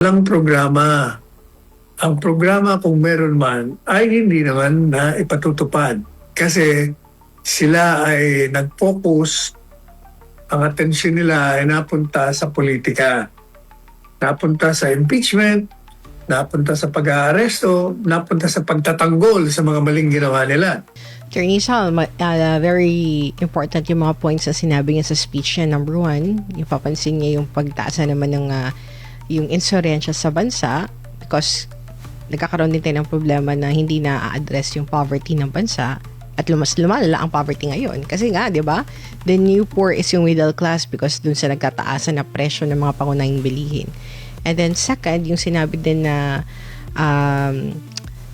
Walang programa. Ang programa kung meron man ay hindi naman na ipatutupad kasi sila ay nag-focus, ang atensyon nila ay napunta sa politika, napunta sa impeachment, napunta sa pag-aaresto, napunta sa pagtatanggol sa mga maling ginawa nila. Attorney Sal, very important yung mga points na sinabi niya sa speech niya. Number one, yung papansin niya yung pagtaas na naman ng yung insurensya sa bansa because nagkakaroon din tayo ng problema na hindi na-address yung poverty ng bansa at lumalala ang poverty ngayon. Kasi nga, di ba, the new poor is yung middle class because dun sa nagtataasan na presyo ng mga pangunahing bilihin. And then second, yung sinabi din na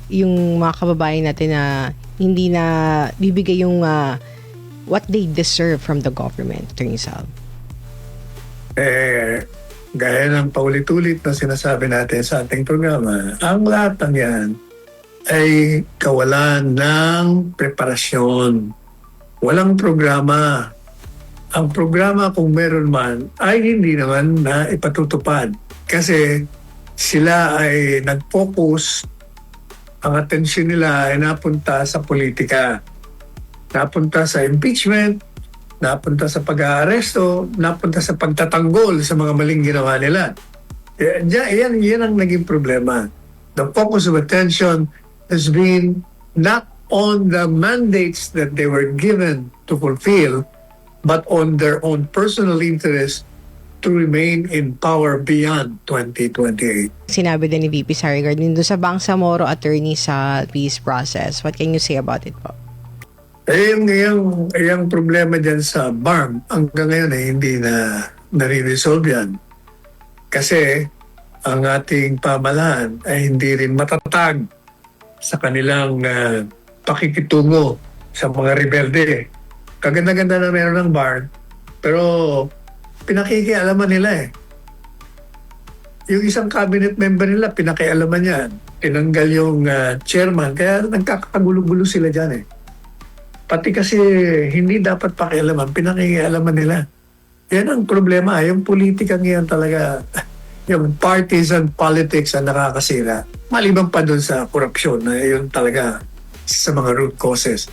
yung mga kababayan natin na hindi na bibigay yung what they deserve from the government, Attorney Sal. Gaya ng paulit-ulit na sinasabi natin sa ating programa, ang lahat ng yan ay kawalan ng preparasyon. Walang programa. Ang programa kung meron man ay hindi naman na ipatutupad kasi sila ay nag-focus, ang atensyon nila ay napunta sa politika, napunta sa impeachment, napunta sa pag-aaresto, napunta sa pagtatanggol sa mga maling ginawa nila. Yan ang naging problema. The focus of attention has been not on the mandates that they were given to fulfill, but on their own personal interest to remain in power beyond 2028. Sinabi din ni VP Sara Regarding doon sa Bangsamoro attorney sa peace process. What can you say about it po? Yung problema dyan sa BARM, hanggang ngayon hindi na nare-resolve yan. Kasi ang ating pamahalaan ay hindi rin matatag sa kanilang pakikitungo sa mga rebelde. Kaganda-ganda na meron ng BARM, pero pinakikialaman nila eh. Yung isang cabinet member nila, pinakialaman yan. Tinanggal yung chairman, kaya nagkakagulo-gulo sila dyan eh. Pati kasi hindi dapat pakialaman, pinakialaman nila. Yan ang problema. Yung politika ngayon talaga, yung partisan politics ang nakakasira. Maliban pa dun sa korupsyon na yun talaga sa mga root causes.